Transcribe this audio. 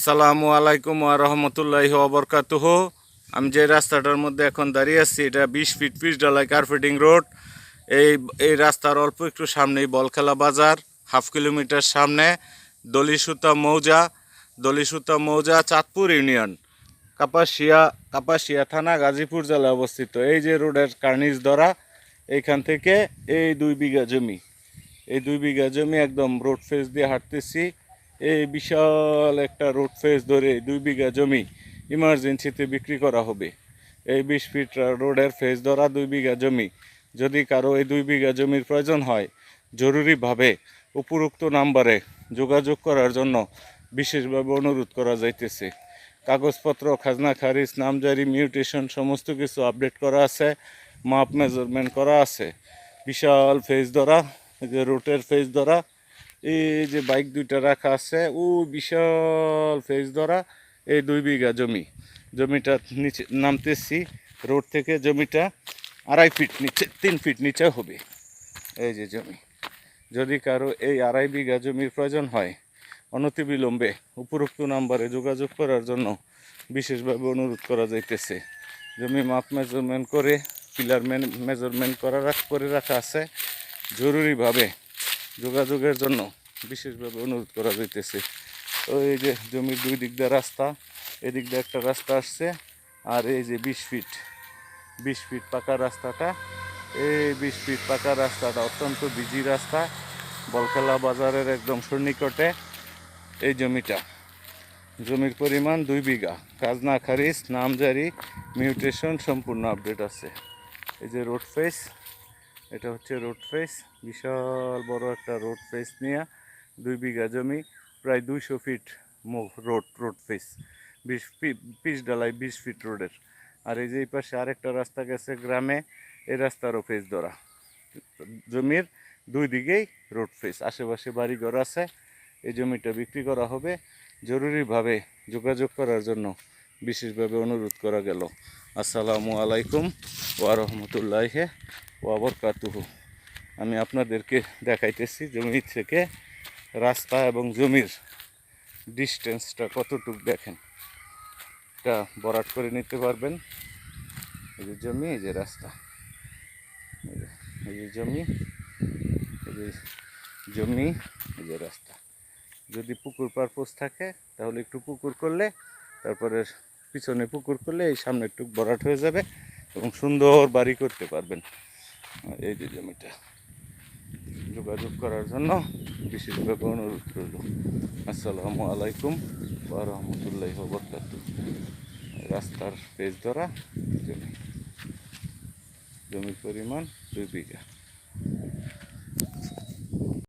আসসালামু আলাইকুম ওয়া রাহমাতুল্লাহি ওয়া বারাকাতুহু। আমি যে রাস্তাটার মধ্যে এখন দাঁড়িয়ে আছি এটা 20 ফিট পিচ ঢালাই কার্পেটিং রোড। এই এই রাস্তার অল্প একটু সামনেই বলখেলা বাজার, হাফ কিলোমিটার সামনে দলিসুতা মৌজা চাঁদপুর ইউনিয়ন, কাপাসিয়া থানা, গাজীপুর জেলায় অবস্থিত। এই যে রোডের কার্নিস ধরা, এইখান থেকে এই 2 বিঘা জমি, এই 2 বিঘা জমি একদম রোড ফেস দিয়ে হাঁটতেছি। এই বিশাল একটা রোড ফেস ধরে 2 বিঘা জমি ইমার্জেন্সিতে বিক্রি করা হবে। এই 20 ফিট রোডের ফেস ধরা 2 বিঘা জমি, যদি কারো এই 2 বিঘা জমির প্রয়োজন হয় জরুরিভাবে উপরোক্ত নাম্বারে যোগাযোগ করার জন্য বিশেষভাবে অনুরোধ করা যাইতেছে। কাগজপত্র, খাজনা খারিজ, নামজারি, মিউটেশন সমস্ত কিছু আপডেট করা আছে, মাপ মেজারমেন্ট করা আছে। বিশাল ফেস ধরা, এই যে রোডের ফেস ধরা, এই যে বাইক দুইটা রাখা আছে, ও বিশাল ফেস ধরা এই 2 বিঘা জমিটা নিচে নামতেছি রোড থেকে। জমিটা 2.5 ফিট নিচে, 3 ফিট নিচে হবে এই যে জমি। যদি কারো এই 2.5 বিঘা জমির প্রয়োজন হয় অনতিবিলম্বে উপরোক্ত নাম্বারে যোগাযোগ করার জন্য বিশেষভাবে অনুরোধ করা যাইতেছে। জমি মাপ মেজারমেন্ট করে পিলার মেজারমেন্ট করে রাখা আছে। জরুরিভাবে যোগাযোগের জন্য বিশেষভাবে অনুরোধ করা যাইতেছে। তো এই যে জমির 2 দিক দিয়ে রাস্তা, এদিক দিয়ে একটা রাস্তা আসছে, আর এই যে 20 ফিট পাকা রাস্তাটা, এই 20 ফিট পাকা রাস্তাটা অত্যন্ত বিজি রাস্তা, বলখেলা বাজারের একদম সন্নিকটে এই জমিটা। জমির পরিমাণ 2 বিঘা, খাজনা খারিজ, নামজারি, মিউটেশন সম্পূর্ণ আপডেট আছে। এই যে রোড ফেস, এটা হচ্ছে রোড ফেস, বিশাল বড় একটা রোড ফেস নিয়ে 2 বিঘা জমি, প্রায় 200 ফিট রোড ফেস, 20 পিচ ঢালাই 20 ফিট রোডের। আর এই যে এই পাশে আরেকটা রাস্তা গেছে গ্রামে, এই রাস্তারও ফেস ধরা। জমির 2 দিকেই রোড ফেস, আশেপাশে বাড়িঘর আছে। এই জমিটা বিক্রি করা হবে, জরুরিভাবে যোগাযোগ করার জন্য বিশেষভাবে অনুরোধ করা গেল। আসসালামু আলাইকুম ওয়া রাহমাতুল্লাহি ওয়া বারাকাতুহু। আমি আপনাদেরকে দেখাইতেছি জমি থেকে রাস্তা এবং জমির ডিস্টেন্সটা কতটুকু, দেখেন, এটা বরাট করে নিতে পারবেন। এই যে জমি, এই যে রাস্তা, এই যে জমি, এই যে জমি, এই যে রাস্তা। যদি পুকুর পারপোজ থাকে তাহলে একটু পুকুর করলে, তারপরে পিছনে পুকুর করলে এই সামনে একটু ভরাট হয়ে যাবে এবং সুন্দর বাড়ি করতে পারবেন। এই যে জমিটা, যোগাযোগ করার জন্য বিশেষভাবে অনুরোধ করল। আসসালামু আলাইকুম ওয়া রাহমাতুল্লাহি ওয়া বারাকাতুহু। রাস্তার পেজ ধরা জমি, জমির পরিমাণ 2 বিঘা।